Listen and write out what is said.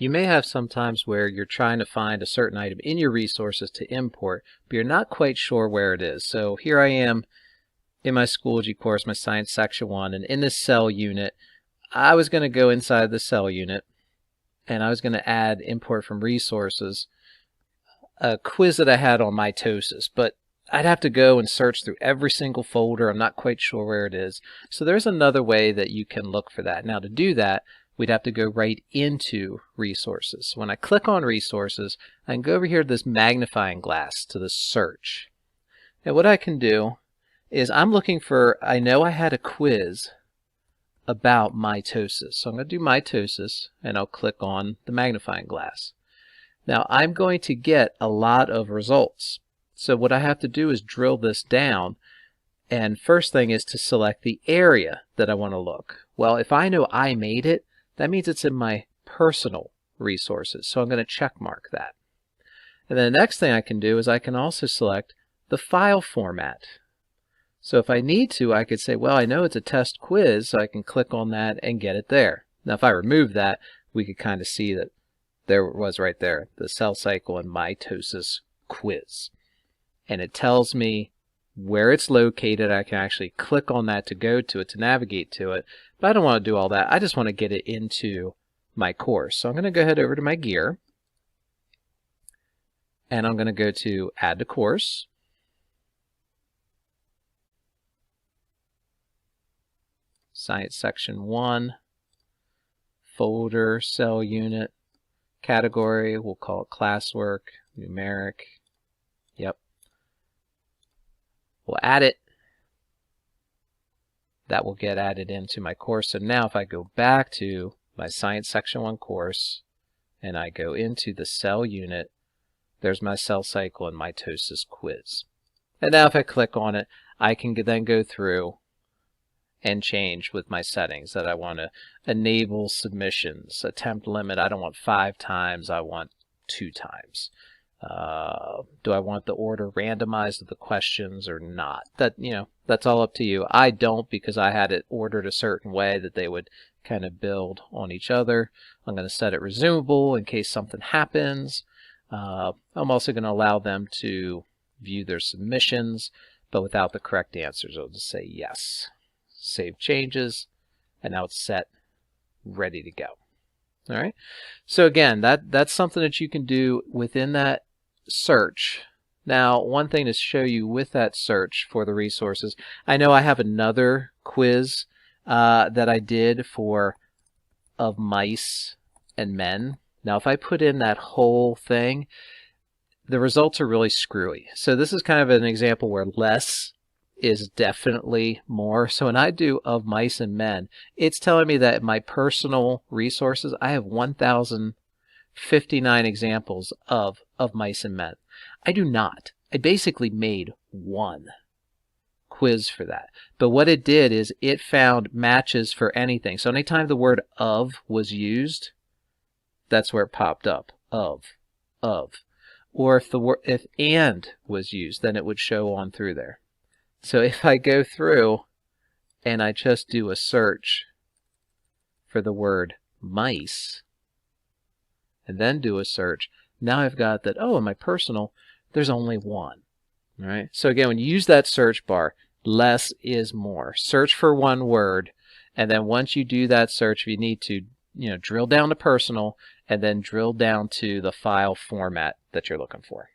You may have some times where you're trying to find a certain item in your resources to import, but you're not quite sure where it is. So here I am in my Schoology course, my Science Section 1, and in this cell unit, I was going to go inside the cell unit, and I was going to add import from resources, a quiz that I had on mitosis, but I'd have to go and search through every single folder. I'm not quite sure where it is. So there's another way that you can look for that. Now to do that, we'd have to go right into resources. When I click on resources, I can go over here to this magnifying glass to the search. And what I can do is I'm looking for, I know I had a quiz about mitosis. So I'm going to do mitosis and I'll click on the magnifying glass. Now I'm going to get a lot of results. So what I have to do is drill this down, and first thing is to select the area that I want to look. Well, if I know I made it, that means it's in my personal resources, so I'm going to check mark that. And then the next thing I can do is I can also select the file format. So if I need to, I could say, well, I know it's a test quiz, so I can click on that and get it there. Now if I remove that, we could kind of see that there it was right there, the cell cycle and mitosis quiz. And it tells me where it's located. I can actually click on that to go to it, to navigate to it. But I don't want to do all that. I just want to get it into my course. So I'm going to go ahead over to my gear. And I'm going to go to Add to Course. Science Section 1. Folder, Cell Unit. Category, we'll call it Classwork. Numeric. Yep. We'll add it. That will get added into my course. So now if I go back to my Science Section 1 course and I go into the cell unit, there's my cell cycle and mitosis quiz. And now if I click on it, I can then go through and change with my settings that I want to enable submissions. Attempt limit, I don't want 5 times, I want 2 times. Do I want the order randomized of the questions or not? That, that's all up to you. I don't, because I had it ordered a certain way that they would kind of build on each other. I'm going to set it resumable in case something happens. I'm also going to allow them to view their submissions, but without the correct answers. I'll just say yes. Save changes, and now it's set, ready to go. All right. So again, that's something that you can do within that search. Now, one thing to show you with that search for the resources, I know I have another quiz that I did for of mice and men. Now, if I put in that whole thing, the results are really screwy. So this is kind of an example where less is definitely more. So when I do of mice and men, it's telling me that my personal resources, I have 1,059 examples of mice and men. I do not. I basically made one quiz for that. But what it did is it found matches for anything. So anytime the word of was used, that's where it popped up. Of. Or if and was used, then it would show on through there. So if I go through and I just do a search for the word mice and then do a search, now I've got that, oh, in my personal, there's only one. All right. So again, when you use that search bar, less is more. Search for one word, and then once you do that search, you need to drill down to personal and then drill down to the file format that you're looking for.